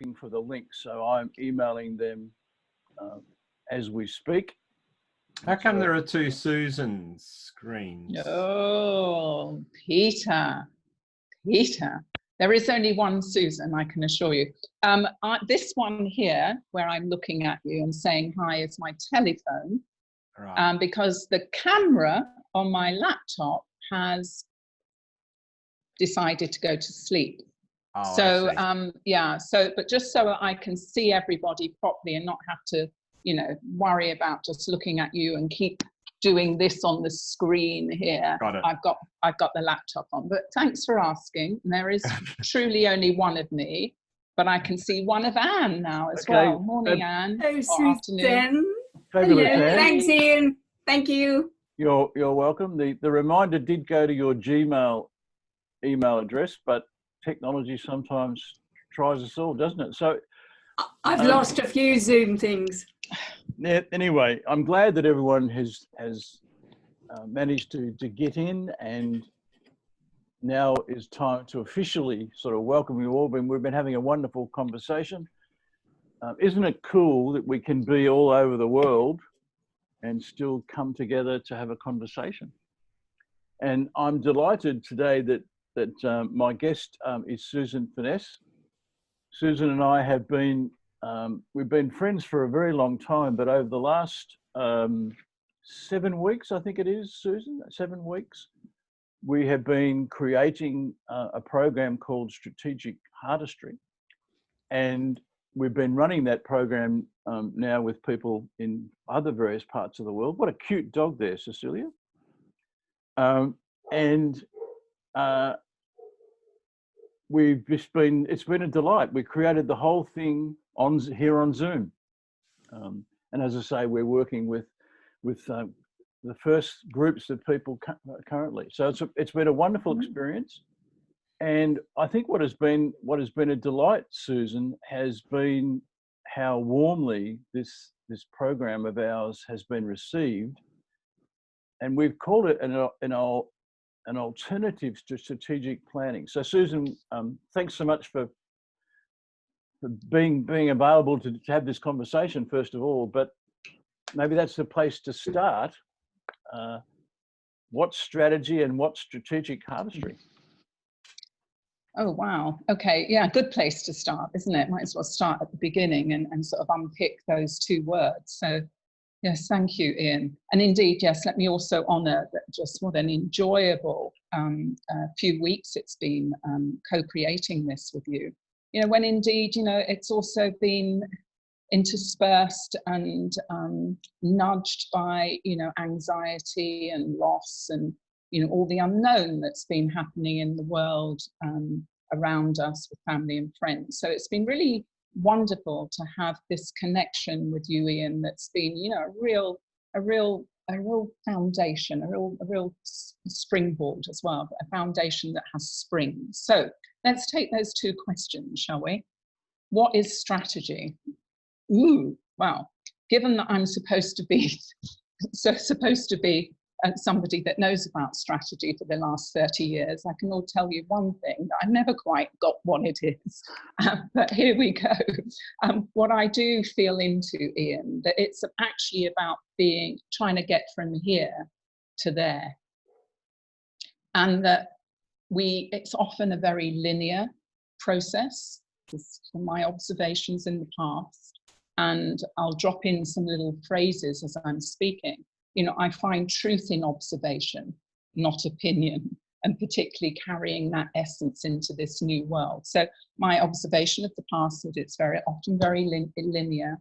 asking for the link, so I'm emailing them as we speak. How come there are two Susan screens? Oh, Peter. There is only one Susan, I can assure you. This one here, where I'm looking at you and saying hi, is my telephone. Right. Because the camera on my laptop has decided to go to sleep. Oh, So I see. yeah, but just so I can see everybody properly and not have to, you know, worry about just looking at you and keep doing this on the screen here. Got it. I've got the laptop on. But thanks for asking. There is truly only one of me, but I can see one of Anne now as well. Morning, Anne. Hello, Or afternoon. Fabulous, Hello, Anne. thanks, Ian. Thank you. You're welcome. The reminder did go to your Gmail email address, but technology sometimes tries us all, doesn't it? So I've lost a few Zoom things. Anyway, I'm glad that everyone has managed to get in, and now is time to officially sort of welcome you all. We've been having a wonderful conversation. Isn't it cool that we can be all over the world and still come together to have a conversation? And I'm delighted today that my guest is SusanFurness. Susan and I have been, we've been friends for a very long time, but over the last 7 weeks, I think it is, Susan, 7 weeks, we have been creating a program called Strategic Heartistry. And we've been running that program now with people in other various parts of the world. What a cute dog there, Cecilia. We've just been, it's been a delight. We created the whole thing here on Zoom. And as I say, we're working with the first groups of people currently. So it's been a wonderful experience. And I think what has been a delight, Susan, has been how warmly this program of ours has been received. And we've called it an alternative to strategic planning. So Susan, thanks so much for being available to have this conversation, first of all, but maybe that's the place to start. What's strategy and what's strategic heartistry? Oh, wow. Okay. Yeah, good place to start, isn't it? Might as well start at the beginning and sort of unpick those two words. So yes, thank you, Ian. And indeed, yes, let me also honour that just what an enjoyable few weeks it's been co-creating this with you. You know, when indeed, you know, it's also been interspersed and nudged by, you know, anxiety and loss and, you know, all the unknown that's been happening in the world around us with family and friends. So it's been really wonderful to have this connection with you, Ian, that's been, you know, a real foundation, a real springboard as well, a foundation that has springs. So let's take those two questions, shall we? What is strategy? Ooh, wow. Given that I'm supposed to be somebody that knows about strategy for the last 30 years, I can all tell you one thing, that I've never quite got what it is. But here we go. What I do feel into, Ian, that it's actually about trying to get from here to there. And that it's often a very linear process, just from my observations in the past. And I'll drop in some little phrases as I'm speaking. You know, I find truth in observation, not opinion, and particularly carrying that essence into this new world. So my observation of the past is it's very often very linear.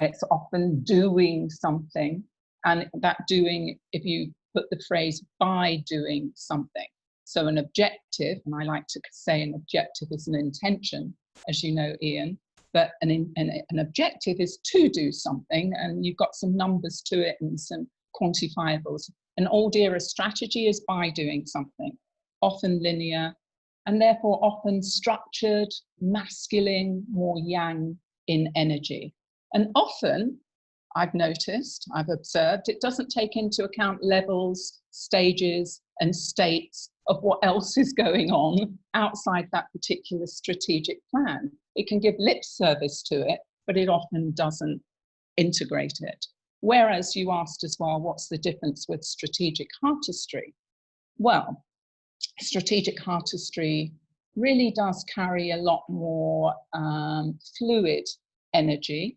It's often doing something, and that doing, if you put the phrase by doing something. So an objective, and I like to say an objective is an intention, as you know, Ian, but an objective is to do something, and you've got some numbers to it and some quantifiables. An old era strategy is by doing something, often linear, and therefore often structured, masculine, more yang in energy. And often, I've noticed, I've observed, it doesn't take into account levels, stages, and states of what else is going on outside that particular strategic plan. It can give lip service to it, but it often doesn't integrate it. Whereas you asked as well, what's the difference with strategic heartistry? Well, strategic heartistry really does carry a lot more fluid energy,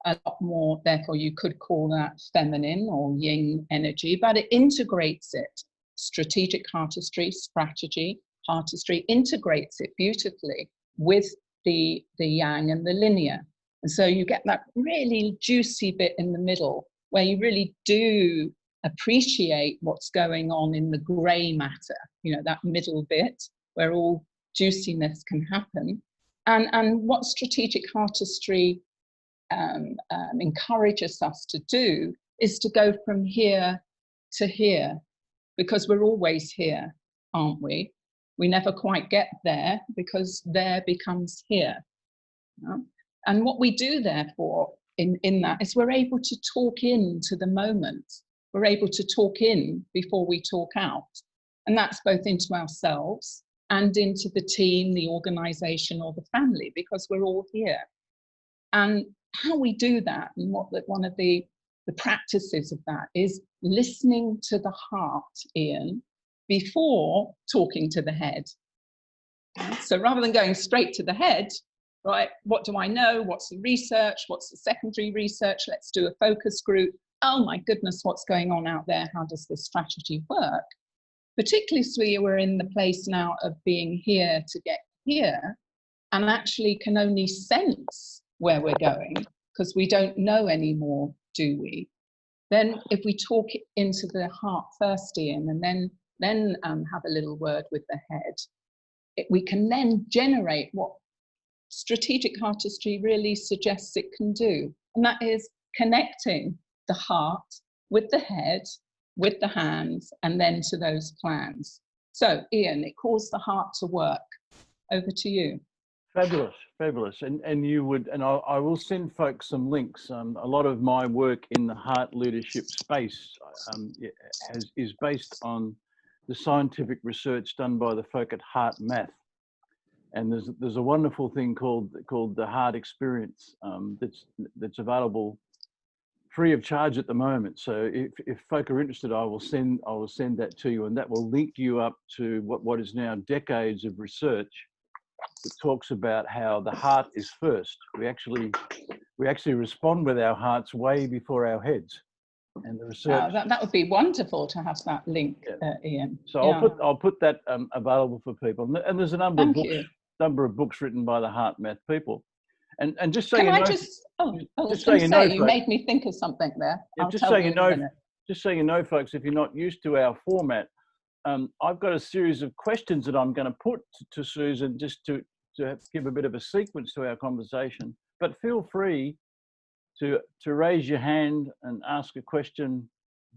a lot more, therefore you could call that feminine or yin energy, but it integrates it. Strategic heartistry, strategy, heartistry integrates it beautifully with the yang and the linear. And so you get that really juicy bit in the middle where you really do appreciate what's going on in the grey matter, you know, that middle bit where all juiciness can happen. And what strategic heartistry encourages us to do is to go from here to here, because we're always here, aren't we? We never quite get there because there becomes here. You know? And what we do therefore in that is we're able to talk into the moment. We're able to talk in before we talk out. And that's both into ourselves and into the team, the organization or the family, because we're all here. And how we do that, and what one of the practices of that is listening to the heart, Ian, before talking to the head. So rather than going straight to the head, right, what do I know? What's the research? What's the secondary research? Let's do a focus group. Oh my goodness, what's going on out there? How does this strategy work? Particularly so we're in the place now of being here to get here and actually can only sense where we're going because we don't know anymore, do we? Then if we talk into the heart first, Ian, and then have a little word with the head, we can then generate what strategic heartistry really suggests it can do. And that is connecting the heart with the head, with the hands, and then to those plans. So Ian, it calls the heart to work. Over to you. Fabulous, fabulous. And you would, and I will send folks some links. A lot of my work in the heart leadership space is based on the scientific research done by the folk at Heart Math. And there's a wonderful thing called the Heart Experience that's available free of charge at the moment. So if folk are interested, I will send that to you, and that will link you up to what is now decades of research that talks about how the heart is first. We actually respond with our hearts way before our heads. And the research that would be wonderful to have that link, Ian. So yeah. I'll put that available for people. And there's a number of books written by the Heart Math people. And just so you know, you made me think of something there. Yeah, just so you know, folks, if you're not used to our format, I've got a series of questions that I'm going to put to Susan just to give a bit of a sequence to our conversation. But feel free to raise your hand and ask a question,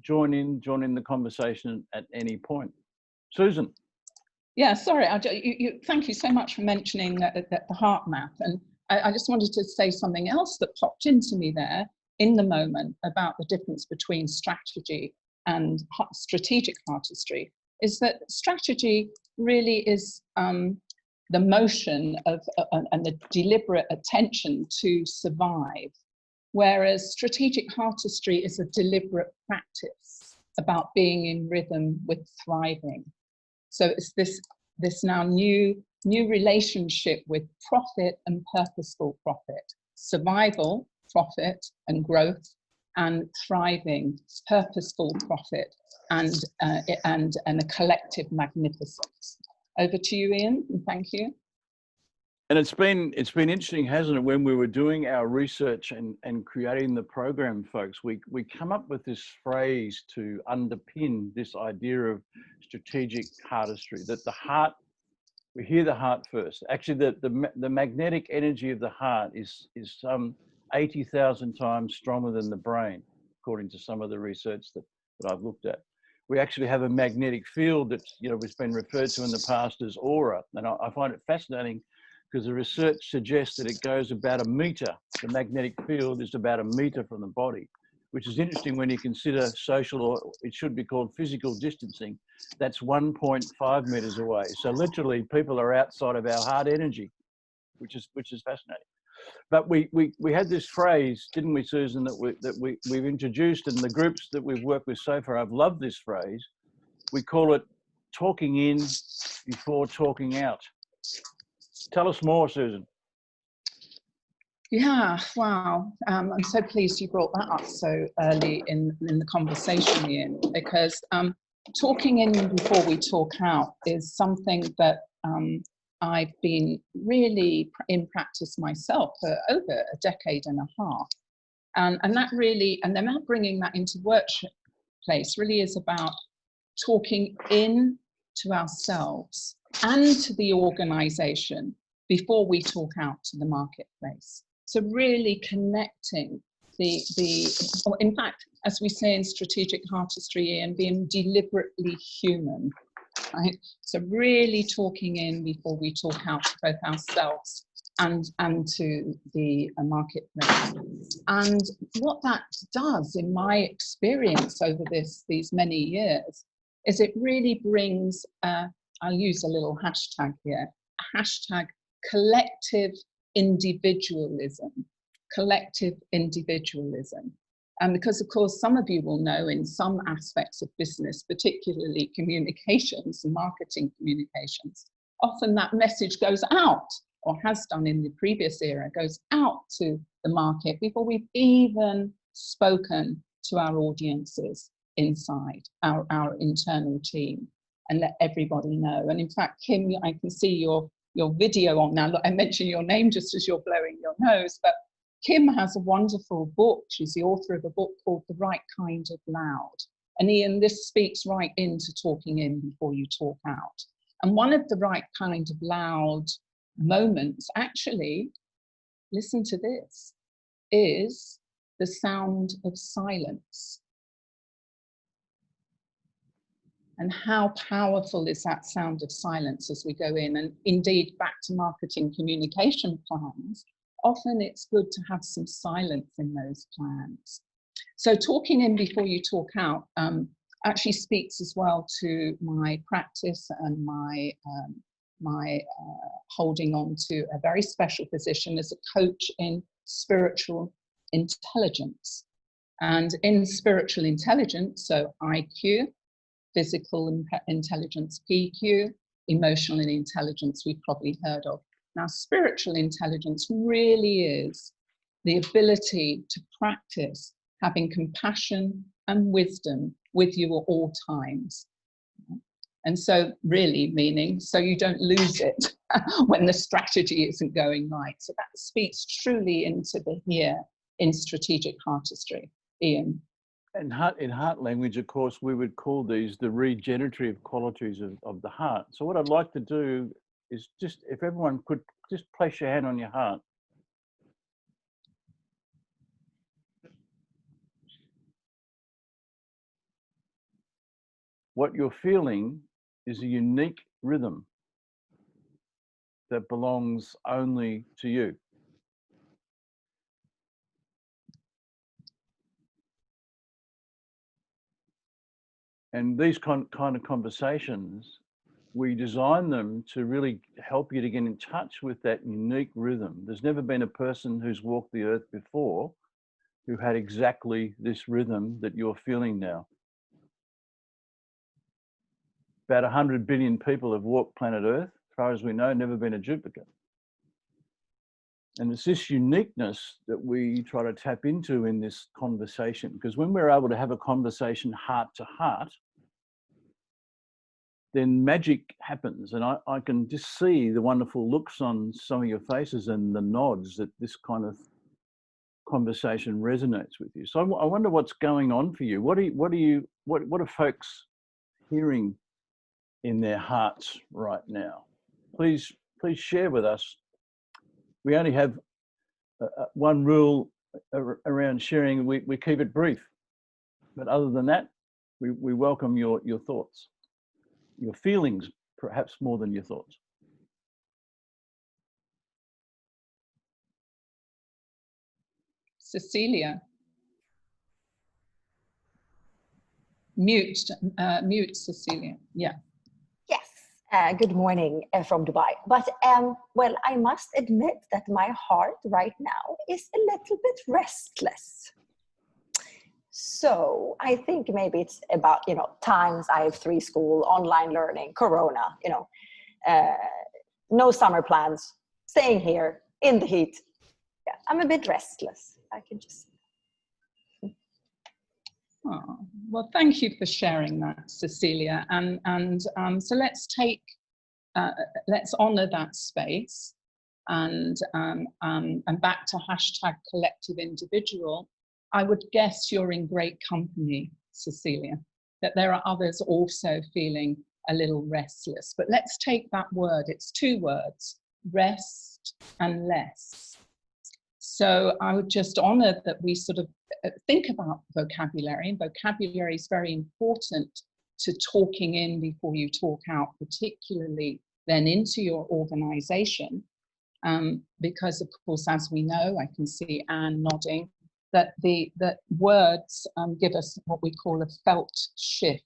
join in the conversation at any point. Susan. Yeah, sorry. Thank you so much for mentioning the heart map. And I just wanted to say something else that popped into me there in the moment about the difference between strategy and strategic heartistry, is that strategy really is the motion of and the deliberate attention to survive, whereas strategic heartistry is a deliberate practice about being in rhythm with thriving. So it's this now new relationship with profit and purposeful profit, survival, profit and growth, and thriving, purposeful profit, and a collective magnificence. Over to you, Ian, and thank you. And it's been interesting, hasn't it? When we were doing our research and creating the program, folks, we come up with this phrase to underpin this idea of strategic heartistry, that the heart, we hear the heart first. Actually, the magnetic energy of the heart is some 80,000 times stronger than the brain, according to some of the research that I've looked at. We actually have a magnetic field that's, has been referred to in the past as aura. And I find it fascinating because the research suggests that it goes about 1 meter. The magnetic field is about 1 meter from the body. which is interesting when you consider social, or it should be called physical distancing. That's 1.5 meters away. So literally people are outside of our heart energy, which is fascinating. But we had this phrase, didn't we, Susan, that we've introduced, and the groups that we've worked with so far, I've loved this phrase. We call it talking in before talking out. Tell us more, Susan. Yeah, wow. I'm so pleased you brought that up so early in the conversation, Ian, because talking in before we talk out is something that I've been really in practice myself for over a decade and a half. And that really, and then bringing that into workplace really is about talking in to ourselves and to the organization before we talk out to the marketplace. So really connecting in fact, as we say in Strategic Heartistry, and being deliberately human, right? So really talking in before we talk out to both ourselves and to the marketplace. And what that does, in my experience over these many years, is it really brings, I'll use a little hashtag here, hashtag collective individualism. And because, of course, some of you will know in some aspects of business, particularly communications and marketing communications, often that message goes out, or has done in the previous era, goes out to the market before we've even spoken to our audiences inside, our internal team, and let everybody know. And in fact, Kim, I can see your video on now. Look, I mentioned your name just as you're blowing your nose, but Kim has a wonderful book. She's the author of a book called The Right Kind of Loud. And Ian, this speaks right into talking in before you talk out. And one of the right kind of loud moments, actually, listen to this, is the sound of silence. And how powerful is that sound of silence as we go in? And indeed, back to marketing communication plans, often it's good to have some silence in those plans. So talking in before you talk out actually speaks as well to my practice and my holding on to a very special position as a coach in spiritual intelligence. And in spiritual intelligence, so IQ, physical intelligence, PQ, emotional intelligence, we've probably heard of. Now, spiritual intelligence really is the ability to practice having compassion and wisdom with you at all times. And so really meaning, so you don't lose it when the strategy isn't going right. So that speaks truly into the here in Strategic Heartistry. Ian. And in heart language, of course, we would call these the regenerative qualities of the heart. So what I'd like to do is just, if everyone could just place your hand on your heart. What you're feeling is a unique rhythm that belongs only to you. And these kind of conversations, we design them to really help you to get in touch with that unique rhythm. There's never been a person who's walked the earth before who had exactly this rhythm that you're feeling now. About 100 billion people have walked planet Earth, as far as we know, never been a duplicate. And it's this uniqueness that we try to tap into in this conversation, because when we're able to have a conversation heart to heart, then magic happens. And I can just see the wonderful looks on some of your faces and the nods that this kind of conversation resonates with you. So I wonder what's going on for you. What are folks hearing in their hearts right now? Please share with us. We only have one rule around sharing. We keep it brief, but other than that, we welcome your thoughts, your feelings, perhaps more than your thoughts. Cecilia. mute, Cecilia. Yeah. Yes, good morning from Dubai. But, well, I must admit that my heart right now is a little bit restless. So I think maybe it's about, times I have 3 school, online learning, Corona, no summer plans, staying here in the heat. Yeah, I'm a bit restless. I can just. Oh, well, thank you for sharing that, Cecilia. And so let's honour that space, and back to #collective individual. I would guess you're in great company, Cecilia, that there are others also feeling a little restless. But let's take that word. It's 2 words, rest and less. So I would just honour that we sort of think about vocabulary, and vocabulary is very important to talking in before you talk out, particularly then into your organisation, because of course, as we know, I can see Anne nodding, that words give us what we call a felt shift.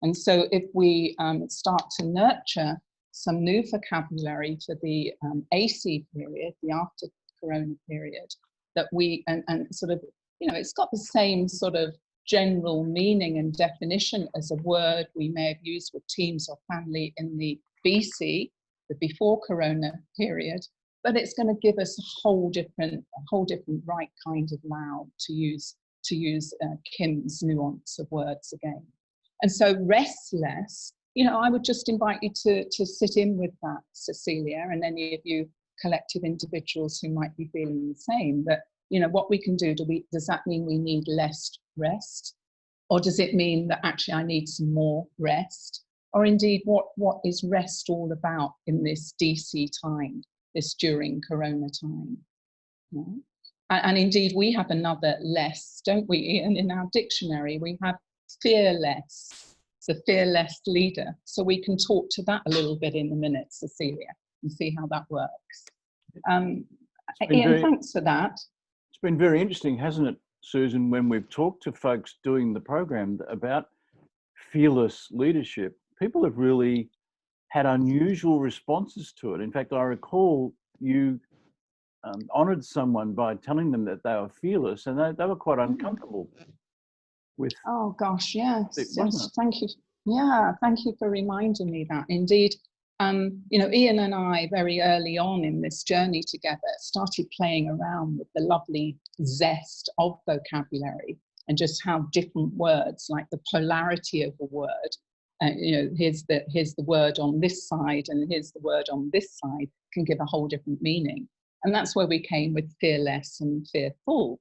And so if we start to nurture some new vocabulary for the AC period, the after Corona period, that we, and sort of, it's got the same sort of general meaning and definition as a word we may have used with teams or family in the BC, the before Corona period, but it's going to give us a whole different right kind of loud to use Kim's nuance of words again. And so restless, I would just invite you to sit in with that, Cecilia, and any of you collective individuals who might be feeling the same, that what we can do, does that mean we need less rest, or does it mean that actually I need some more rest, or indeed what is rest all about in this DC time, this during Corona time? Yeah. And indeed we have another less, don't we, Ian? In our dictionary we have fearless, the fearless leader. So we can talk to that a little bit in a minute, Cecilia, and see how that works. Ian, thanks for that. It's been very interesting, hasn't it, Susan, when we've talked to folks doing the program about fearless leadership, people have really had unusual responses to it. In fact, I recall you honoured someone by telling them that they were fearless, and they were quite uncomfortable with. Oh gosh, yes, thank you. Yeah, thank you for reminding me that. Indeed, Ian and I very early on in this journey together started playing around with the lovely zest of vocabulary, and just how different words, like the polarity of a word, here's the word on this side and here's the word on this side, can give a whole different meaning. And that's where we came with fearless and fearful.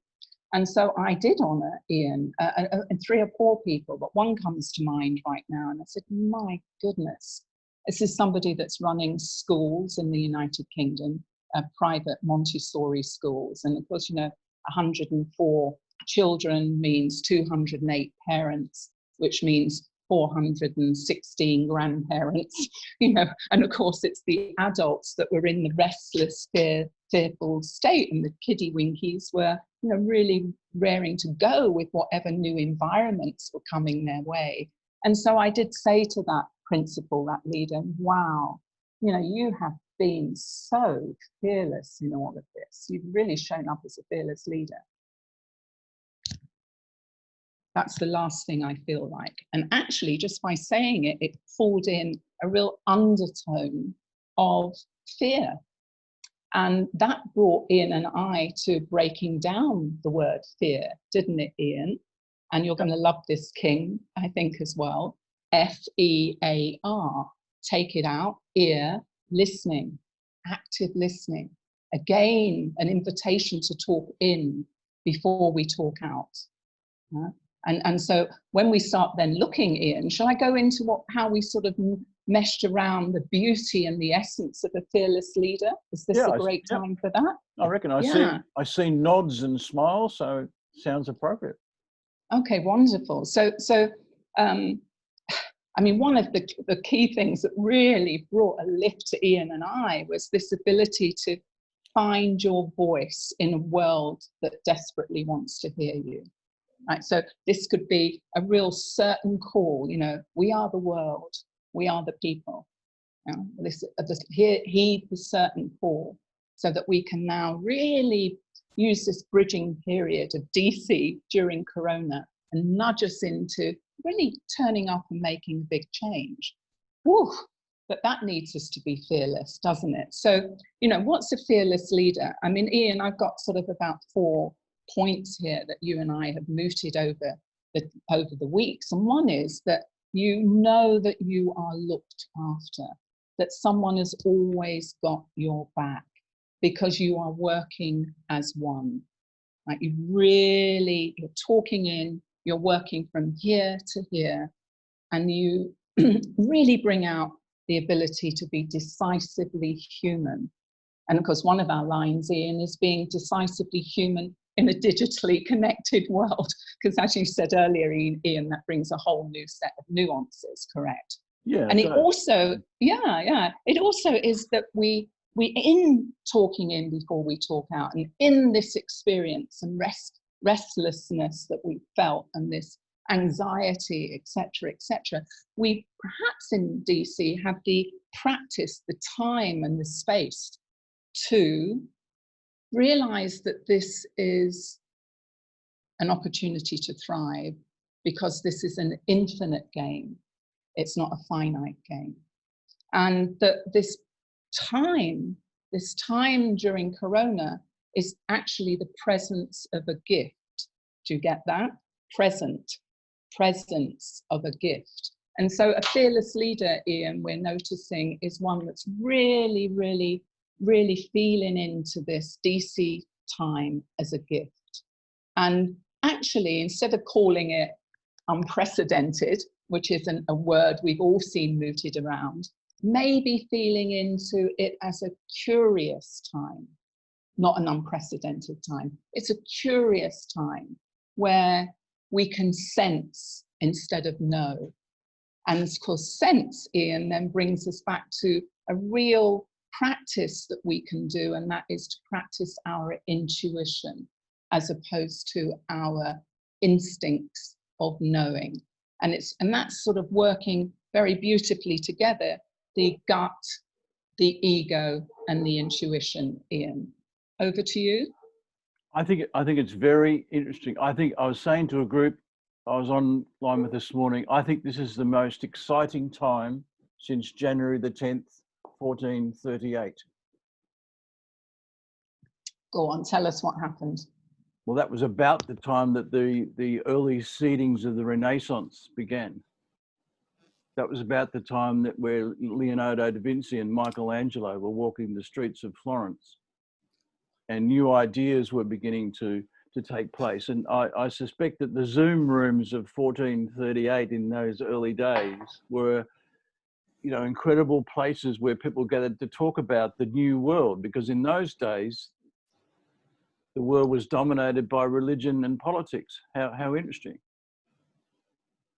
And so I did honour Ian, and 3 or 4 people, but one comes to mind right now, and I said, my goodness, this is somebody that's running schools in the United Kingdom, private Montessori schools. And of course, 104 children means 208 parents, which means 416 grandparents, and of course it's the adults that were in the restless, fearful state, and the kiddie winkies were, really raring to go with whatever new environments were coming their way. And so I did say to that principal, that leader, wow, you have been so fearless in all of this. You've really shown up as a fearless leader. That's the last thing I feel like. And actually, just by saying it, it pulled in a real undertone of fear. And that brought Ian and I to breaking down the word fear, didn't it, Ian? And you're going to love this, King, I think, as well. FEAR. Take it out. Ear, listening, active listening. Again, an invitation to talk in before we talk out. And so when we start then looking in, shall I go into how we sort of meshed around the beauty and the essence of a fearless leader? Is this a great time for that? I reckon I see nods and smiles, so it sounds appropriate. Okay, wonderful. So I mean, one of the key things that really brought a lift to Ian and I was this ability to find your voice in a world that desperately wants to hear you. right? So this could be a real certain call, you know, we are the world, we are the people. You know, heed the certain call, so that we can now really use this bridging period of DC during Corona and nudge us into really turning up and making a big change. Woo! But that needs us to be fearless, doesn't it? So, you know, what's a fearless leader? I mean, Ian, I've got sort of about 4 points here that you and I have mooted over the weeks. And one is that you know that you are looked after, that someone has always got your back because you are working as one. Like you're talking in, you're working from here to here, and you really bring out the ability to be decisively human. And of course, one of our lines, Ian, is being decisively human in a digitally connected world. Because as you said earlier, Ian, that brings a whole new set of nuances, correct? Yeah. And it also, it also is that we in talking in before we talk out, and in this experience and restlessness that we felt, and this anxiety, etc., we perhaps in DC have the practice, the time and the space to realize that this is an opportunity to thrive, because this is an infinite game. It's not a finite game. And that this time during Corona is actually the presence of a gift. Do you get that? Presence of a gift. And so a fearless leader, Ian, we're noticing, is one that's really, really, really feeling into this DC time as a gift. And actually, instead of calling it unprecedented, which isn't a word we've all seen mooted around, maybe feeling into it as a curious time, not an unprecedented time. It's a curious time where we can sense instead of know. And of course, sense, Ian, then brings us back to a real practice that we can do, and that is to practice our intuition as opposed to our instincts of knowing. And that's sort of working very beautifully together, the gut, the ego, and the intuition. Ian, over to you. I think it's very interesting. I think I was saying to a group I was online with this morning, I think this is the most exciting time since January the 10th, 1438. Go on, tell us what happened. Well, that was about the time that the early seedings of the Renaissance began. That was about the time that where Leonardo da Vinci and Michelangelo were walking the streets of Florence, and new ideas were beginning to take place. And I suspect that the Zoom rooms of 1438 in those early days were, you know, incredible places where people gathered to talk about the new world, because in those days, the world was dominated by religion and politics. How interesting.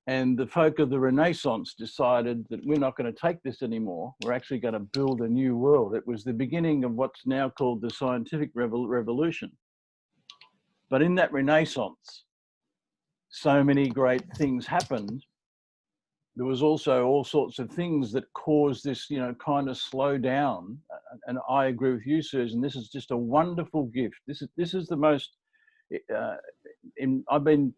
And the folk of the Renaissance decided that we're not going to take this anymore. We're actually going to build a new world. It was the beginning of what's now called the scientific revolution. But in that Renaissance, so many great things happened. There was also all sorts of things that caused this, you know, kind of slow down. And I agree with you, Susan. This is just a wonderful gift. This is the most. I've been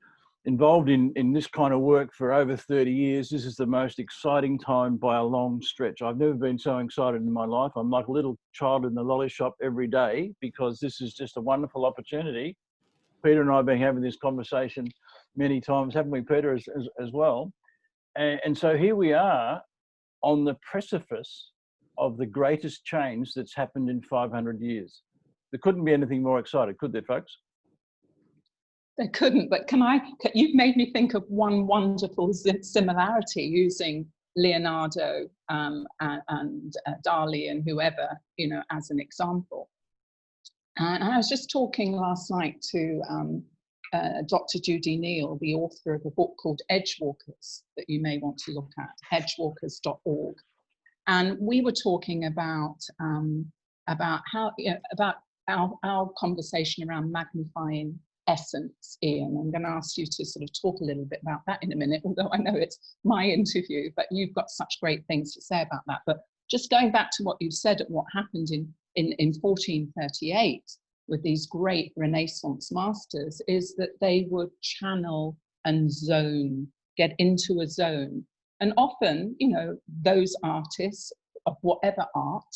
involved in this kind of work for over 30 years. This is the most exciting time by a long stretch. I've never been so excited in my life. I'm like a little child in the lolly shop every day, because this is just a wonderful opportunity. Peter and I have been having this conversation many times, haven't we, Peter, as well? And so here we are on the precipice of the greatest change that's happened in 500 years. There couldn't be anything more exciting, could there, folks? There couldn't, but you've made me think of one wonderful similarity using Leonardo and Dali and whoever, you know, as an example. And I was just talking last night to Dr. Judy Neal, the author of a book called Edgewalkers that you may want to look at, edgewalkers.org. And we were talking about how, you know, about our conversation around magnifying essence, Ian. I'm going to ask you to sort of talk a little bit about that in a minute, although I know it's my interview, but you've got such great things to say about that. But just going back to what you've said at what happened in 1438 with these great Renaissance masters, is that they would channel and zone, get into a zone. And often, you know, those artists of whatever art,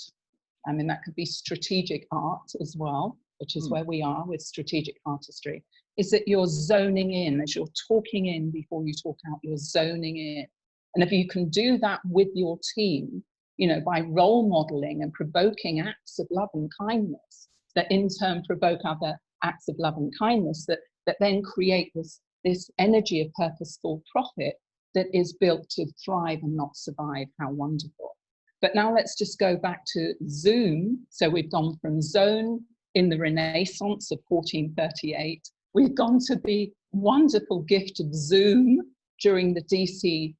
I mean, that could be strategic art as well, which is where we are with strategic artistry, is that you're zoning in, as you're talking in before you talk out, you're zoning in. And if you can do that with your team, you know, by role modeling and provoking acts of love and kindness, that in turn provoke other acts of love and kindness, that then create this energy of purposeful profit that is built to thrive and not survive. How wonderful. But now let's just go back to Zoom. So we've gone from zone in the Renaissance of 1438. We've gone to the wonderful gift of Zoom during the DC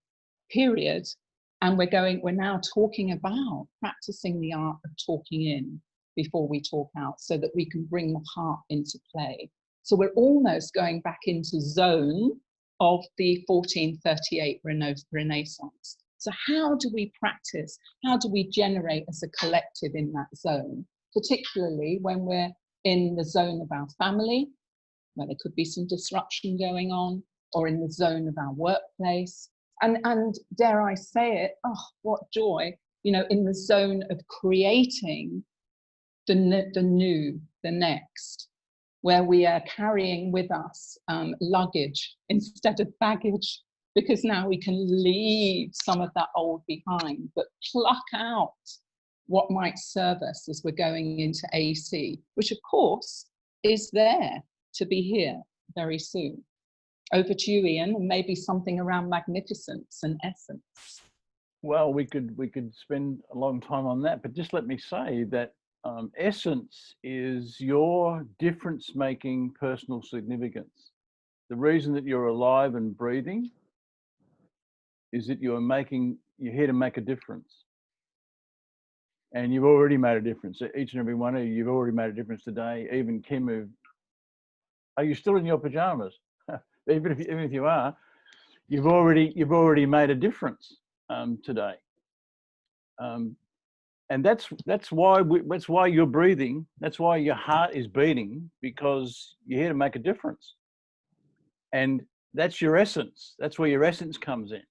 period. And we're now talking about practicing the art of talking in before we talk out, so that we can bring the heart into play. So we're almost going back into zone of the 1438 Renaissance. So how do we practice? How do we generate as a collective in that zone? Particularly when we're in the zone of our family, where there could be some disruption going on, or in the zone of our workplace. And dare I say it, oh, what joy, you know, in the zone of creating the new, the next, where we are carrying with us luggage instead of baggage, because now we can leave some of that old behind, but pluck out what might serve us as we're going into AC, which of course is there to be here very soon. Over to you, Ian, and maybe something around magnificence and essence. Well, we could spend a long time on that, but just let me say that essence is your difference-making personal significance. The reason that you're alive and breathing is that you're here to make a difference. And you've already made a difference. Each and every one of you, you've already made a difference today. Even Kim, are you still in your pajamas? Even if you are, you've already made a difference today. And that's why you're breathing. That's why your heart is beating, because you're here to make a difference. And that's your essence. That's where your essence comes in.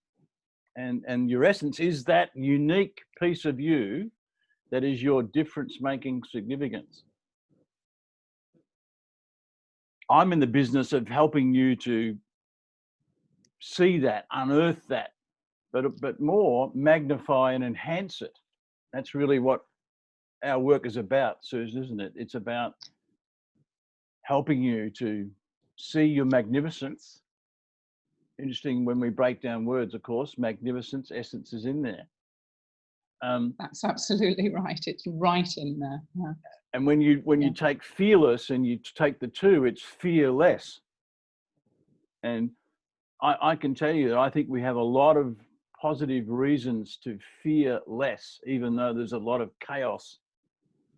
And your essence is that unique piece of you that is your difference-making significance. I'm in the business of helping you to see that, unearth that, but more magnify and enhance it. That's really what our work is about, Susan, isn't it? It's about helping you to see your magnificence. Interesting, when we break down words, of course, magnificence, essence is in there. That's absolutely right. It's right in there. Yeah. And when you take fearless and you take the two, it's fearless. And I can tell you that I think we have a lot of positive reasons to fear less, even though there's a lot of chaos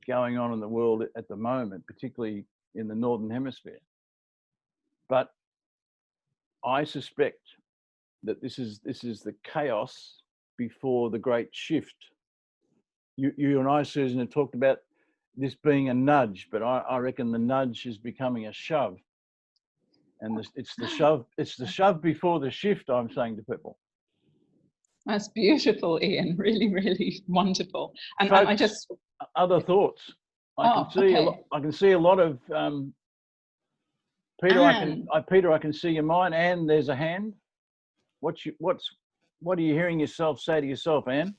going on in the world at the moment, particularly in the Northern Hemisphere. But I suspect that this is the chaos before the great shift. You and I, Susan, have talked about this being a nudge, but I reckon the nudge is becoming a shove. And it's the shove before the shift, I'm saying to people. That's beautiful, Ian. Really, really wonderful. And Folks, I just other thoughts. I can see a lot of Peter. Peter, I can see your mind. Anne, there's a hand. What are you hearing yourself say to yourself, Anne?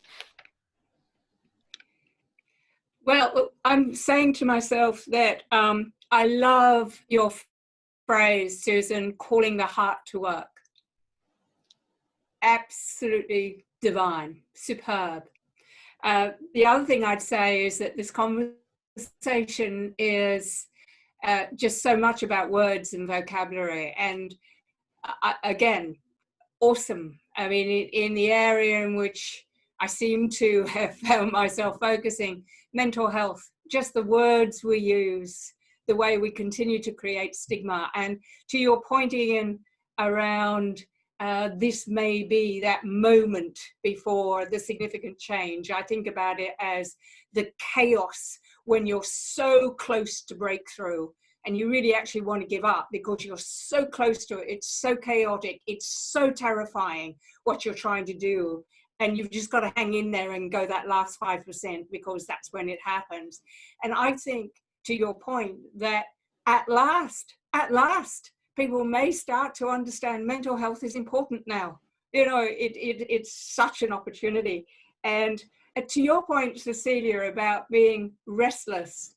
Well, I'm saying to myself that I love your phrase, Susan, calling the heart to work. Absolutely divine, superb. The other thing I'd say is that this conversation is just so much about words and vocabulary, and again, awesome. I mean, in the area in which I seem to have found myself focusing, mental health, just the words we use, the way we continue to create stigma. And to your point, Ian, around this may be that moment before the significant change. I think about it as the chaos when you're so close to breakthrough and you really actually want to give up because you're so close to it. It's so chaotic. It's so terrifying what you're trying to do. And you've just got to hang in there and go that last 5% because that's when it happens. And I think, to your point, that at last, people may start to understand mental health is important now. You know, it's such an opportunity. And to your point, Cecilia, about being restless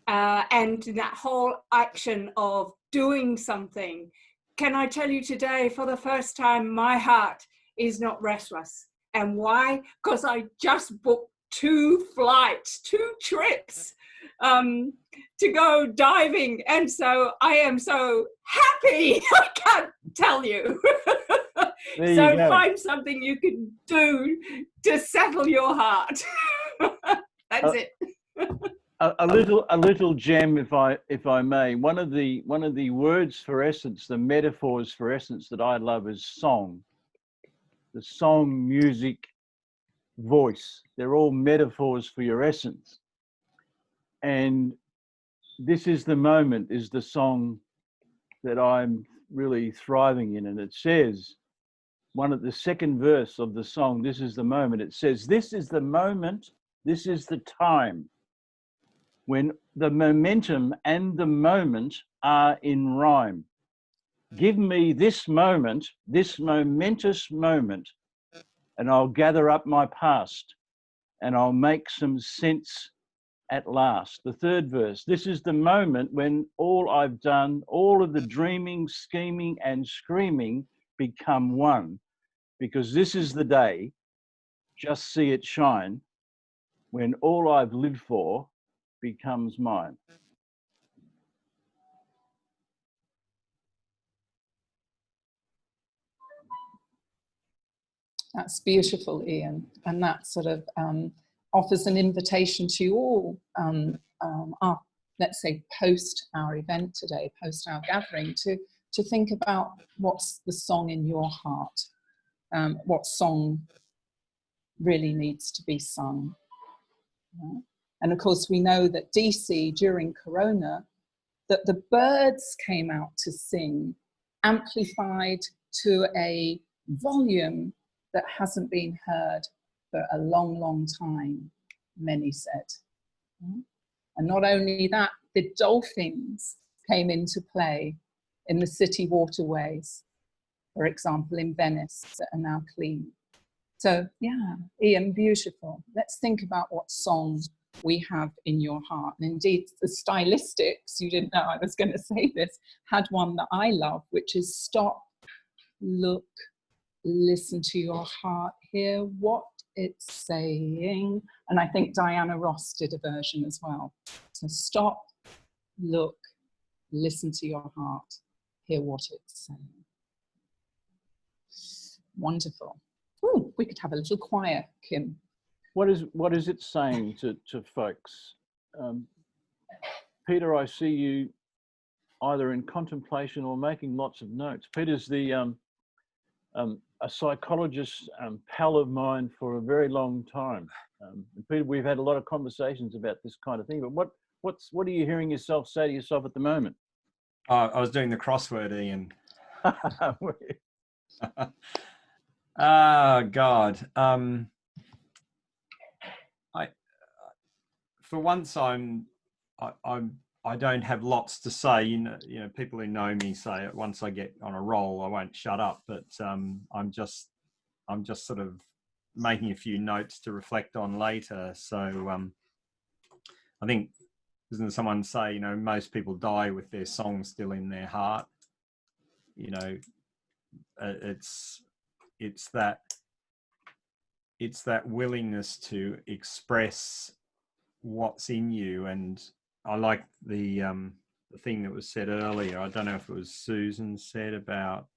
and that whole action of doing something, can I tell you today, for the first time, my heart is not restless. And why? Because I just booked 2 flights, 2 trips to go diving. And so I am so happy. I can't tell you. So find something you can do to settle your heart. That's it. A little gem, if I may. One of the words for essence, the metaphors for essence that I love is song. The song, music, voice. They're all metaphors for your essence. And This Is the Moment is the song that I'm really thriving in. And it says, the second verse of the song, This Is the Moment, it says, this is the moment, this is the time when the momentum and the moment are in rhyme. Give me this moment, this momentous moment, and I'll gather up my past and I'll make some sense at last. The third verse, this is the moment when all I've done, all of the dreaming, scheming, and screaming become one, because this is the day, just see it shine, when all I've lived for becomes mine. That's beautiful, Ian. And that sort of offers an invitation to you all, let's say post our event today, post our gathering, to think about what's the song in your heart, what song really needs to be sung. And of course, we know that DC, during Corona, that the birds came out to sing, amplified to a volume that hasn't been heard for a long, long time, many said. And not only that, the dolphins came into play in the city waterways, for example, in Venice, that are now clean. So yeah, Ian, beautiful. Let's think about what song we have in your heart. And indeed, the Stylistics, you didn't know I was going to say this, had one that I love, which is stop, look, listen to your heart, hear what it's saying. And I think Diana Ross did a version as well. So stop, look, listen to your heart, hear what it's saying. Wonderful. Oh, we could have a little choir, Kim. What is it saying to folks? Peter, I see you either in contemplation or making lots of notes. Peter's a psychologist, pal of mine for a very long time. Peter, we've had a lot of conversations about this kind of thing, but what are you hearing yourself say to yourself at the moment? I was doing the crossword, Ian. Oh God. For once, I don't have lots to say. You know, people who know me say once I get on a roll, I won't shut up. But I'm just sort of making a few notes to reflect on later. So I think, doesn't someone say, you know, most people die with their song still in their heart? You know, it's that willingness to express what's in you. And I like the thing that was said earlier. I don't know if it was Susan said about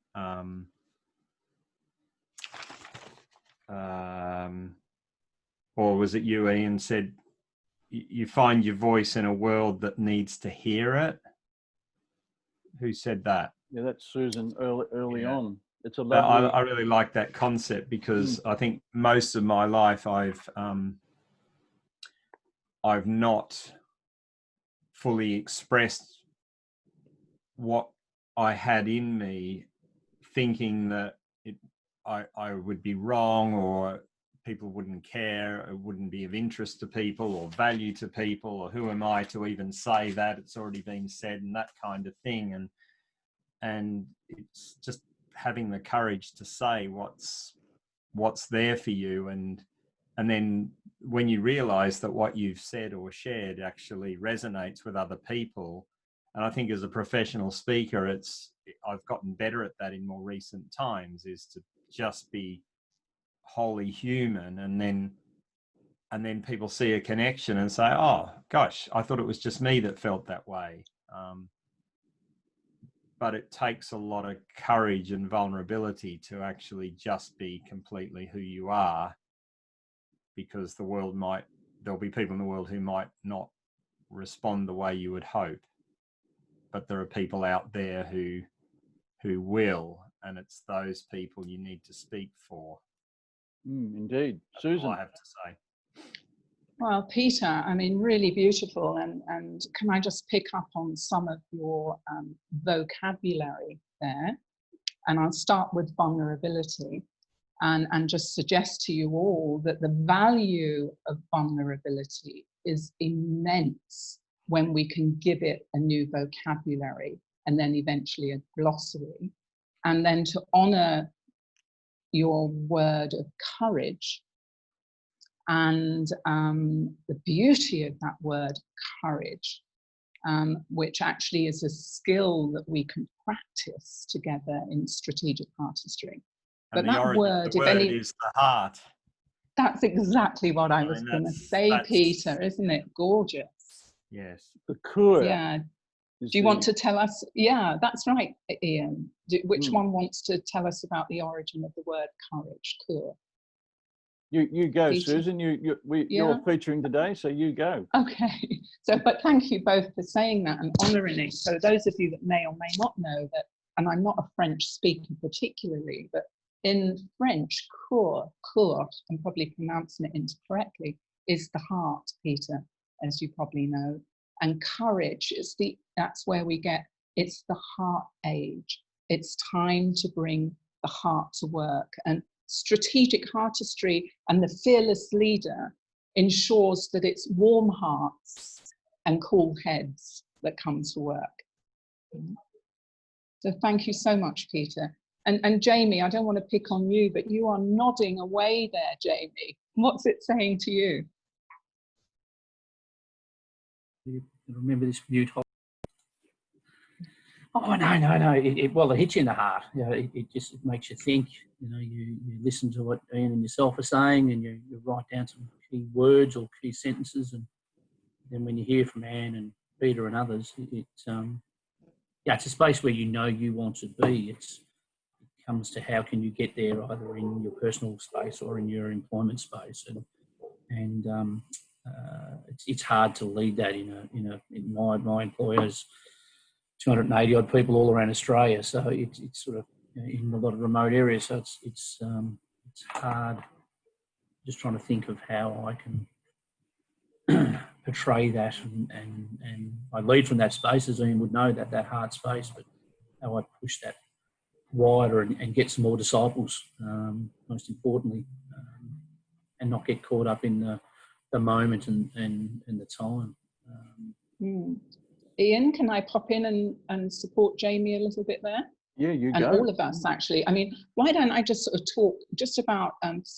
or was it you, Ian, said you find your voice in a world that needs to hear it. Who said that? Yeah, that's Susan early Yeah. on. It's a But lovely. I really like that concept, because I think most of my life I've not fully expressed what I had in me, thinking that I would be wrong, or people wouldn't care, it wouldn't be of interest to people or value to people, or who am I to even say that, it's already been said, and that kind of thing. And it's just having the courage to say what's there for you, and then when you realize that what you've said or shared actually resonates with other people. And I think as a professional speaker, I've gotten better at that in more recent times, is to just be wholly human, and then people see a connection and say, oh gosh, I thought it was just me that felt that way. But it takes a lot of courage and vulnerability to actually just be completely who you are, because there'll be people in the world who might not respond the way you would hope, but there are people out there who will, and it's those people you need to speak for. Indeed. That's Susan. all I have to say. Well, Peter, I mean, really beautiful. And can I just pick up on some of your vocabulary there? And I'll start with vulnerability, and just suggest to you all that the value of vulnerability is immense when we can give it a new vocabulary, and then eventually a glossary. And then to honor your word of courage, and the beauty of that word, courage, which actually is a skill that we can practice together in strategic artistry. But that word, if any, is the heart. That's exactly what I was going to say, Peter. Isn't it gorgeous? Yes. The core. Yeah. Do you want to tell us? Yeah, that's right, Ian. Which one wants to tell us about the origin of the word courage? Core. You go, Peter. Susan. You're featuring today, so you go. Okay. So, but thank you both for saying that and honouring it. So those of you that may or may not know that, and I'm not a French speaker particularly, but in French, coeur, I'm probably pronouncing it incorrectly, is the heart, Peter, as you probably know. And courage is that's where we get, it's the heart age. It's time to bring the heart to work. And strategic heartistry and the fearless leader ensures that it's warm hearts and cool heads that come to work. So thank you so much, Peter. And Jamie, I don't want to pick on you, but you are nodding away there, Jamie. What's it saying to you? You remember this beautiful. Oh no! Well, it hits you in the heart. You know, it just makes you think. You know, you listen to what Ian and yourself are saying, and you write down some key words or key sentences, and then when you hear from Anne and Peter and others, it's a space where you know you want to be. It comes to how can you get there, either in your personal space or in your employment space, and it's hard to lead that in my employers. 280 odd people all around Australia, so it's sort of in a lot of remote areas. So it's hard. Just trying to think of how I can portray that, and I lead from that space, as Ian would know, that hard space. But how I push that wider and get some more disciples, most importantly, and not get caught up in the moment and the time. Ian, can I pop in and support Jamie a little bit there? Yeah, you and go. And all of us, actually. I mean, why don't I just sort of talk just about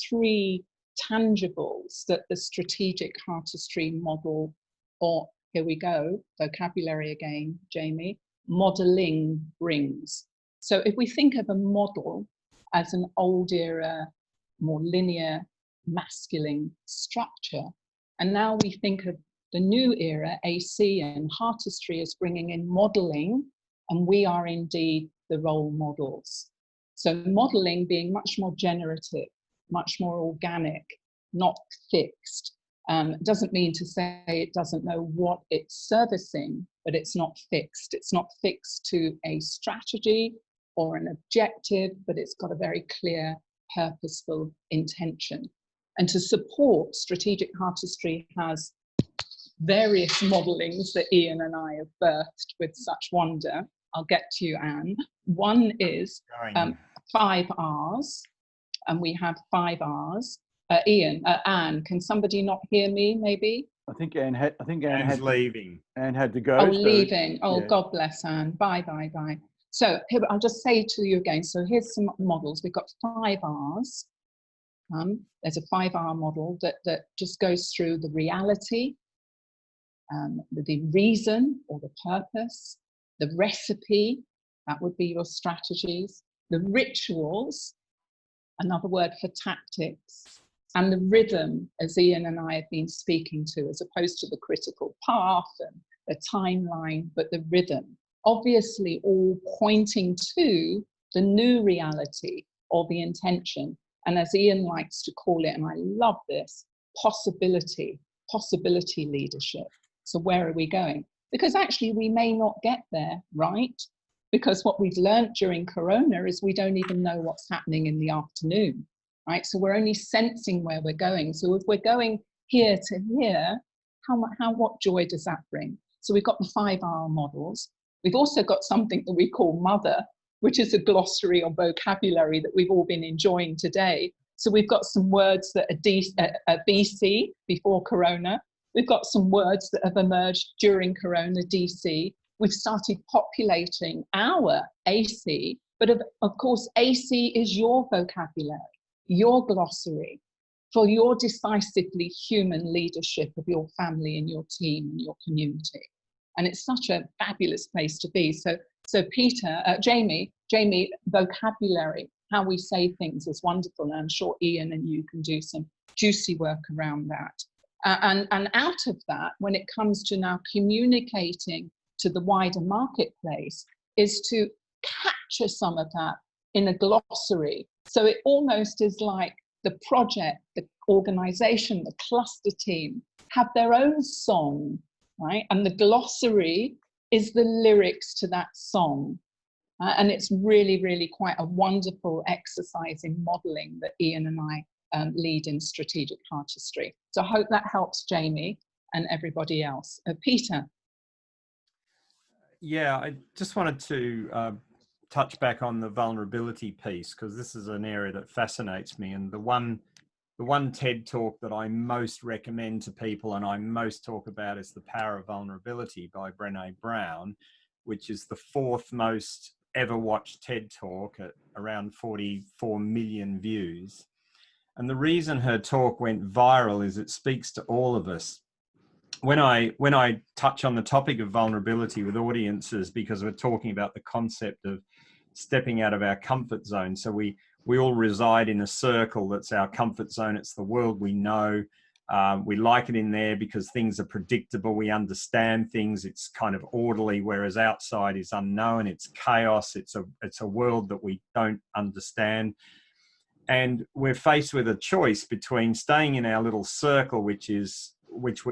3 tangibles that the strategic heartistry model, or here we go, vocabulary again, Jamie, modelling brings. So if we think of a model as an old era, more linear, masculine structure, and now we think of the new era, AC, and Heartistry is bringing in modelling, and we are indeed the role models. So modelling being much more generative, much more organic, not fixed, Doesn't mean to say it doesn't know what it's servicing, but it's not fixed. It's not fixed to a strategy or an objective, but it's got a very clear, purposeful intention. And to support, Strategic Heartistry has various modelings that Ian and I have birthed with such wonder. I'll get to you, Anne. One is 5 R's, and we have 5 R's. Anne, can somebody not hear me, maybe? I think Anne had. Anne's leaving. Anne had to go. Oh, so, leaving. Oh, yeah. God bless Anne. Bye, bye, bye. So here, I'll just say to you again. So here's some models. We've got 5 R's. There's a 5R model that just goes through the reality, the reason or the purpose, the recipe, that would be your strategies, the rituals, another word for tactics, and the rhythm, as Ian and I have been speaking to, as opposed to the critical path and the timeline, but the rhythm, obviously all pointing to the new reality or the intention. And as Ian likes to call it, and I love this, possibility leadership. So where are we going? Because actually we may not get there, right? Because what we've learned during Corona is we don't even know what's happening in the afternoon, right? So we're only sensing where we're going. So if we're going here to here, what joy does that bring? So we've got the 5R models. We've also got something that we call Mother, which is a glossary or vocabulary that we've all been enjoying today. So we've got some words that are BC, before Corona. We've got some words that have emerged during Corona, DC. We've started populating our AC, but of course, AC is your vocabulary, your glossary for your decisively human leadership of your family and your team and your community. And it's such a fabulous place to be. So Jamie, vocabulary, how we say things is wonderful. And I'm sure Ian and you can do some juicy work around that. And out of that, when it comes to now communicating to the wider marketplace, is to capture some of that in a glossary. So it almost is like the project, the organization, the cluster team have their own song, right? And the glossary is the lyrics to that song. And it's really, really quite a wonderful exercise in modeling that Ian and I lead in Strategic Heartistry. So I hope that helps Jamie and everybody else. Peter. Yeah, I just wanted to touch back on the vulnerability piece, because this is an area that fascinates me. And the one TED talk that I most recommend to people and I most talk about is The Power of Vulnerability by Brené Brown, which is the 4th most ever watched TED talk at around 44 million views. And the reason her talk went viral is it speaks to all of us. When I touch on the topic of vulnerability with audiences, because we're talking about the concept of stepping out of our comfort zone. So we all reside in a circle that's our comfort zone. It's the world we know. We like it in there because things are predictable. We understand things. It's kind of orderly, whereas outside is unknown. It's chaos. It's a world that we don't understand. And we're faced with a choice between staying in our little circle, which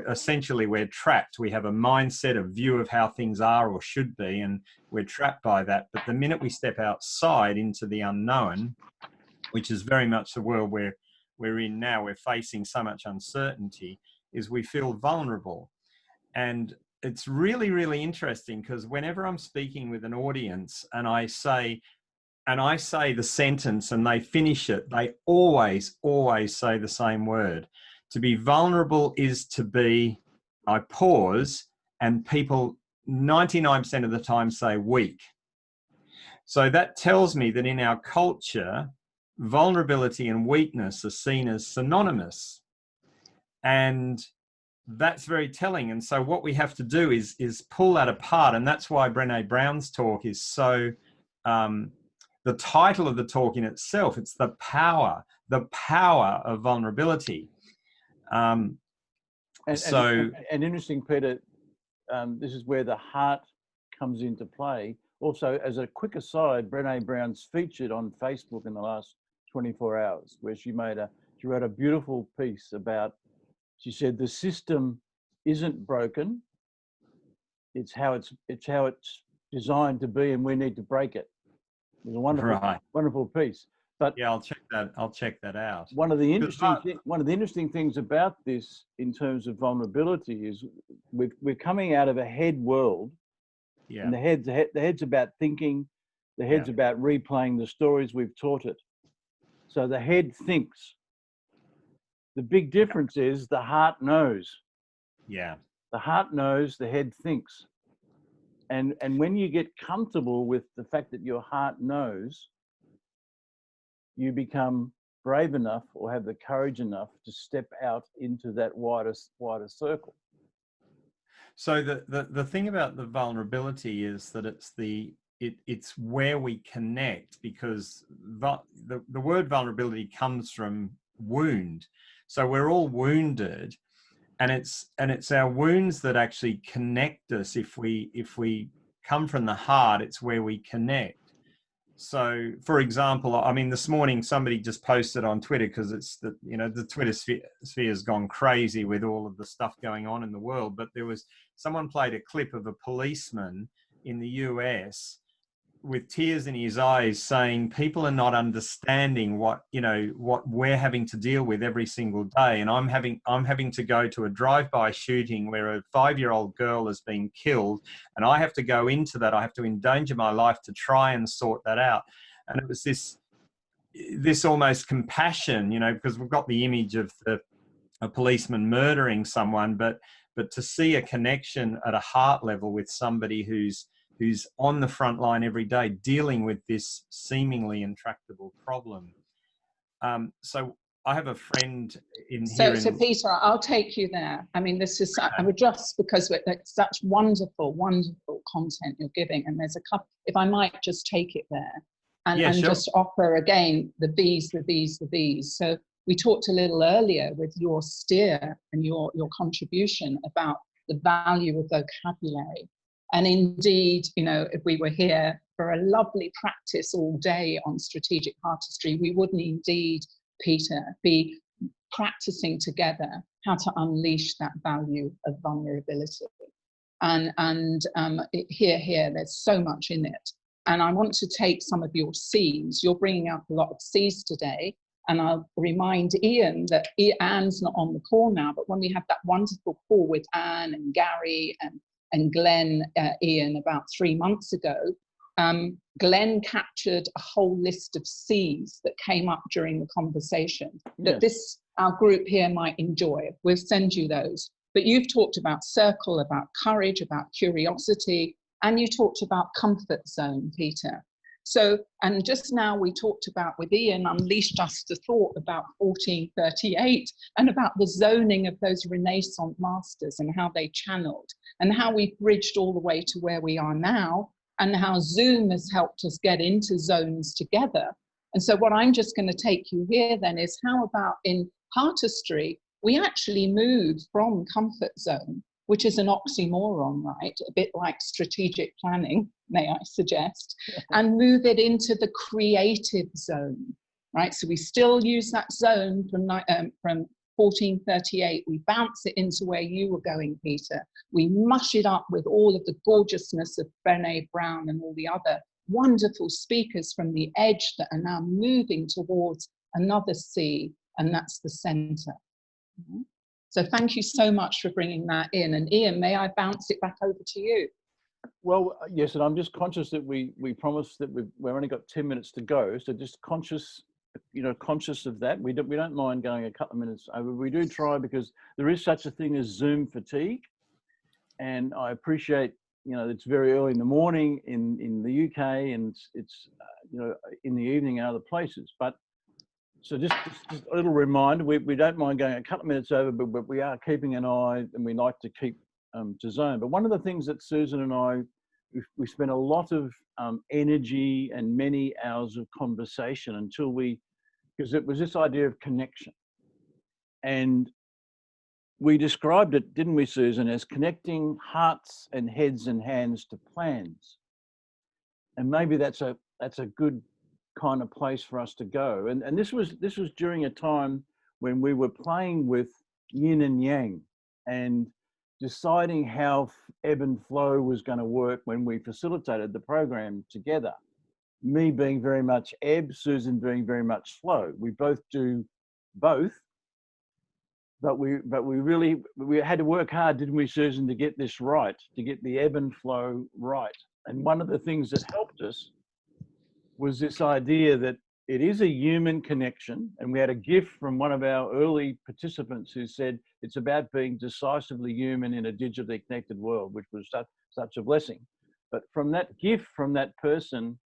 essentially we're trapped. We have a mindset, a view of how things are or should be, and we're trapped by that. But the minute we step outside into the unknown, which is very much the world we're in now, we're facing so much uncertainty, is we feel vulnerable. And it's really, really interesting, because whenever I'm speaking with an audience and I say the sentence and they finish it, they always say the same word. To be vulnerable is to be, I pause, and people 99% of the time say weak. So that tells me that in our culture, vulnerability and weakness are seen as synonymous. And that's very telling. And so what we have to do is pull that apart. And that's why Brené Brown's talk is so, the title of the talk in itself, it's the power of vulnerability. And interesting, Peter, this is where the heart comes into play. Also, as a quick aside, Brené Brown's featured on Facebook in the last 24 hours, where she wrote a beautiful piece about She said the system isn't broken. It's how it's designed to be, and we need to break it. It was a wonderful, wonderful piece. But yeah, I'll check that out. One of the interesting things about this, in terms of vulnerability, is we're coming out of a head world. Yeah. And the head's about thinking, the head's about replaying the stories we've taught it. So the head thinks. The big difference is the heart knows. Yeah. The heart knows, the head thinks. And when you get comfortable with the fact that your heart knows, you become brave enough or have the courage enough to step out into that wider circle. So the thing about the vulnerability is that it's where we connect, because the word vulnerability comes from wound. So we're all wounded, and it's our wounds that actually connect us. If we come from the heart, it's where we connect. So, for example, I mean, this morning somebody just posted on Twitter, because it's the Twitter sphere has gone crazy with all of the stuff going on in the world. But someone played a clip of a policeman in the US with tears in his eyes, saying people are not understanding what we're having to deal with every single day. And I'm having to go to a drive-by shooting where a 5-year-old girl has been killed, and I have to go into that. I have to endanger my life to try and sort that out. And it was this almost compassion, because we've got the image of a policeman murdering someone, but to see a connection at a heart level with somebody who's on the front line every day dealing with this seemingly intractable problem. So I have a friend So Peter, I'll take you there. I mean, this is just because it's such wonderful, wonderful content you're giving, and there's a couple. If I might just take it there, and sure. Just offer again the B's. So we talked a little earlier with your steer and your contribution about the value of vocabulary. And indeed, if we were here for a lovely practice all day on strategic heartistry, we wouldn't indeed, Peter, be practicing together how to unleash that value of vulnerability. And here, there's so much in it. And I want to take some of your C's. You're bringing up a lot of C's today. And I'll remind Ian that Anne's not on the call now, but when we had that wonderful call with Anne and Gary and Glenn, Ian, about 3 months ago, Glenn captured a whole list of C's that came up during the conversation that our group here might enjoy. We'll send you those. But you've talked about circle, about courage, about curiosity, and you talked about comfort zone, Peter. So, and just now we talked about with Ian, unleashed us to thought about 1438 and about the zoning of those Renaissance masters and how they channeled and how we bridged all the way to where we are now, and how Zoom has helped us get into zones together. And so what I'm just going to take you here then is, how about in Artistry, we actually move from comfort zone, which is an oxymoron, right? A bit like strategic planning, may I suggest, and move it into the creative zone, right? So we still use that zone from 1438. We bounce it into where you were going, Peter. We mush it up with all of the gorgeousness of Brené Brown and all the other wonderful speakers from the edge that are now moving towards another C, and that's the center. So thank you so much for bringing that in. And Ian, may I bounce it back over to you? Well, yes, and I'm just conscious that we promised that we've only got 10 minutes to go. So just conscious of that. We don't mind going a couple of minutes over. We do try, because there is such a thing as Zoom fatigue. And I appreciate, it's very early in the morning in the UK, and it's in the evening in other places. But so just a little reminder, we don't mind going a couple of minutes over, but we are keeping an eye, and we like to keep to zone. But one of the things that Susan and I, we spent a lot of energy and many hours of conversation because it was this idea of connection. And we described it, didn't we, Susan, as connecting hearts and heads and hands to plans. And maybe that's a good kind of place for us to go. And this was during a time when we were playing with yin and yang, and deciding how ebb and flow was going to work when we facilitated the program together. Me being very much ebb, Susan being very much flow. We both do both, but we had to work hard, didn't we, Susan, to get this right, to get the ebb and flow right. And one of the things that helped us was this idea that it is a human connection. And we had a gift from one of our early participants who said it's about being decisively human in a digitally connected world, which was such a blessing. But from that gift from that person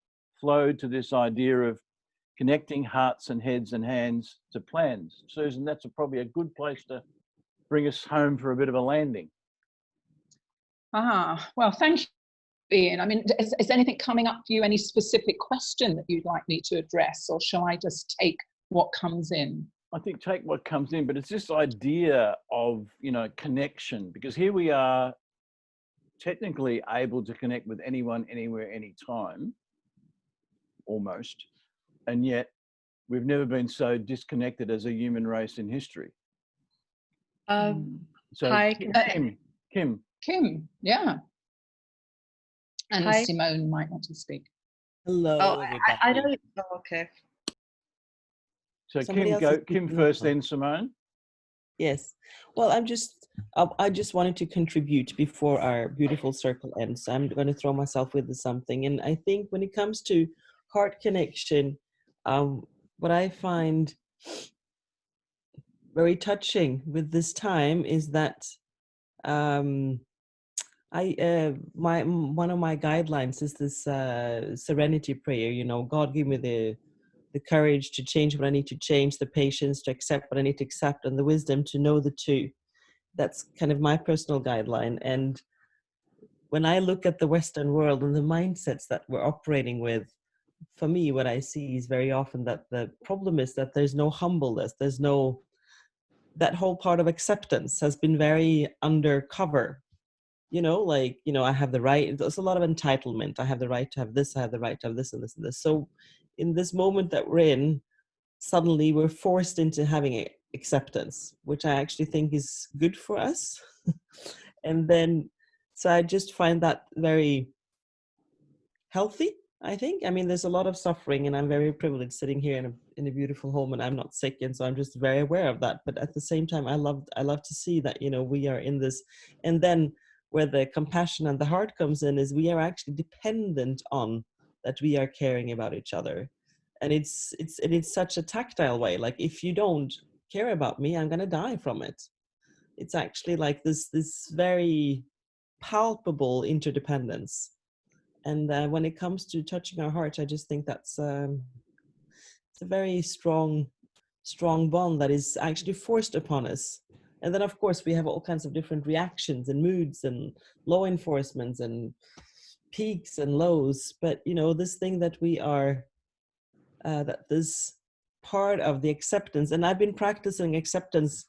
flowed to this idea of connecting hearts and heads and hands to plans. Susan, that's probably a good place to bring us home for a bit of a landing. Well, thank you, Ian. I mean, is anything coming up for you, any specific question that you'd like me to address, or shall I just take what comes in? I think take what comes in, but it's this idea of, connection, because here we are technically able to connect with anyone, anywhere, anytime, almost. And yet we've never been so disconnected as a human race in history. So Hi, Kim, yeah. And Hi. Simone might want to speak. Hello, everybody. I don't. Oh, okay. So Somebody Kim, else go. is Kim speaking first, now. then Simone. Yes. Well, I just wanted to contribute before our beautiful circle ends. I'm going to throw myself into something. And I think when it comes to heart connection, what I find very touching with this time is that one of my guidelines is this Serenity Prayer. God give me the courage to change what I need to change, the patience to accept what I need to accept, and the wisdom to know the two. That's kind of my personal guideline. And when I look at the Western world and the mindsets that we're operating with, for me, what I see is very often that the problem is that there's no humbleness. That whole part of acceptance has been very undercover. I have the right, there's a lot of entitlement. I have the right to have this, I have the right to have this and this and this. So in this moment that we're in, suddenly we're forced into having acceptance, which I actually think is good for us. And then, so I just find that very healthy, I think. I mean, there's a lot of suffering, and I'm very privileged sitting here in a beautiful home, and I'm not sick, and so I'm just very aware of that. But at the same time, I love to see that, we are in this. And then where the compassion and the heart comes in is we are actually dependent on that we are caring about each other. And it's such a tactile way. Like, if you don't care about me, I'm going to die from it. It's actually like this very palpable interdependence. And when it comes to touching our hearts, I just think that's it's a very strong bond that is actually forced upon us. And then, of course, we have all kinds of different reactions and moods and law enforcements and peaks and lows. But, this thing that we are, that this part of the acceptance, and I've been practicing acceptance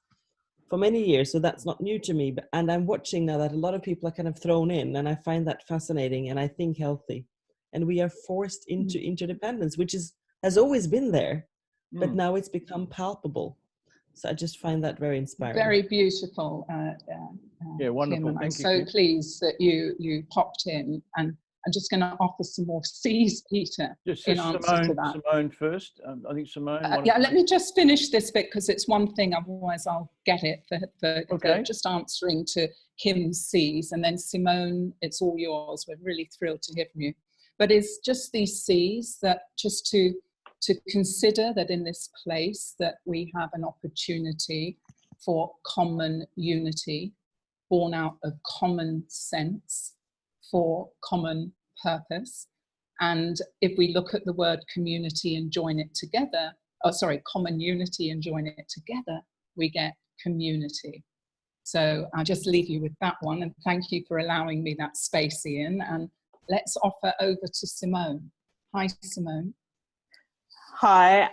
for many years, so that's not new to me. And I'm watching now that a lot of people are kind of thrown in, and I find that fascinating and I think healthy. And we are forced into interdependence, which has always been there, but now it's become palpable. So I just find that very inspiring. Very beautiful. Yeah, wonderful. Kim, and I'm Thank you, so Kim. pleased that you popped in, and I'm just going to offer some more C's, Peter, Just in answer to that. Simone first. I think Simone. Yeah, let me just finish this bit because it's one thing, otherwise I'll get it for just answering to Kim's C's, and then Simone, it's all yours. We're really thrilled to hear from you. But it's just these C's that just to consider that in this place that we have an opportunity for common unity, born out of common sense, for common purpose. And if we look at the word community and join it together, common unity and join it together, we get community. So I'll just leave you with that one, and thank you for allowing me that space, Ian. And let's offer over to Simone. Hi, Simone. Hi.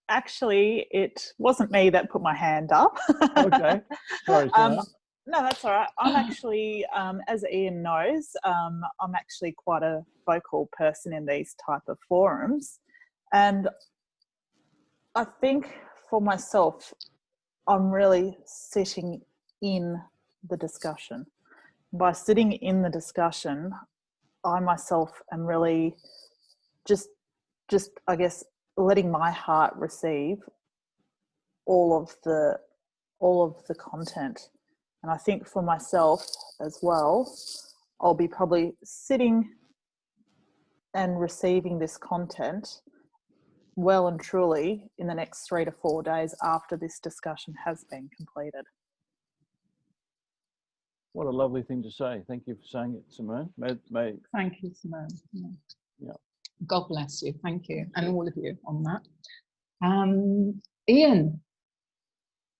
Actually, it wasn't me that put my hand up. Okay. Sorry, Simone. No, that's all right. I'm actually, as Ian knows, I'm actually quite a vocal person in these type of forums. And I think for myself, I'm really sitting in the discussion. By sitting in the discussion, I myself am really just I guess letting my heart receive all of the content. And I think for myself as well, I'll be probably sitting and receiving this content well and truly in the next 3 to 4 days after this discussion has been completed. What a lovely thing to say. Thank you for saying it, Simone. Thank you, Simone. Yeah. God bless you. Thank you. And all of you on that. Ian.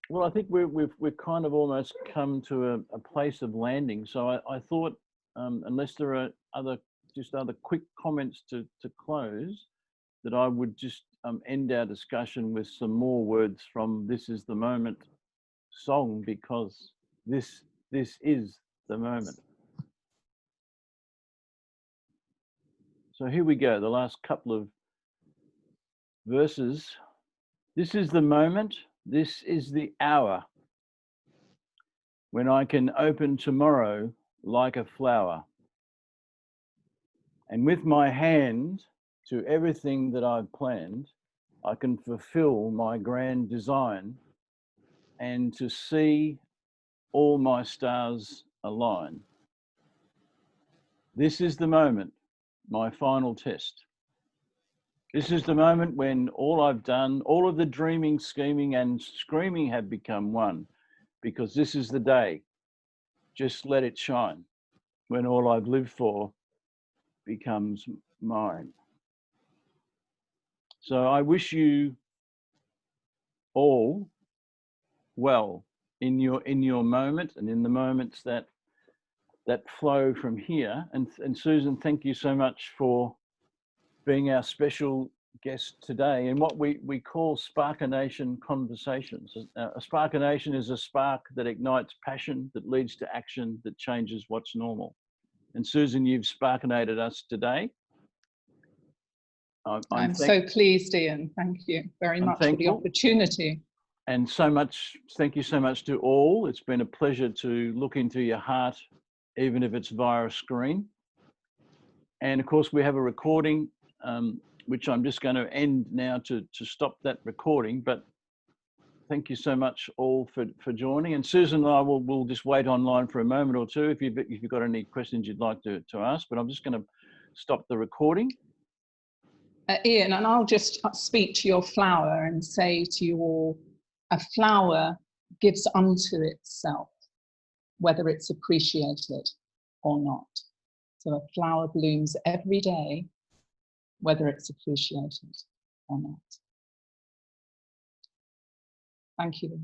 Well, I think we've kind of almost come to a place of landing. So I thought, unless there are other quick comments to close, that I would just end our discussion with some more words from This Is the Moment song, because this is the moment. So here we go, the last couple of verses. This is the moment, this is the hour, when I can open tomorrow like a flower, and with my hand to everything that I've planned, I can fulfill my grand design, and to see all my stars align. This is the moment, my final test. This is the moment when all I've done, all of the dreaming, scheming and screaming have become one, because this is the day, just let it shine, when all I've lived for becomes mine. So I wish you all well in your moment and in the moments that flow from here. And Susan, thank you so much for being our special guest today in what we call Sparkination Conversations. A Sparkination is a spark that ignites passion, that leads to action, that changes what's normal. And Susan, you've sparkinated us today. I'm so pleased, Ian. Thank you very much for the opportunity. And thank you so much to all. It's been a pleasure to look into your heart, even if it's via a screen. And of course, we have a recording, which I'm just going to end now to stop that recording. But thank you so much all for joining. And Susan and I will just wait online for a moment or two if you've got any questions you'd like to ask. But I'm just going to stop the recording. Ian, and I'll just speak to your flower and say to you all, a flower gives unto itself, whether it's appreciated or not. So a flower blooms every day, whether it's appreciated or not. Thank you.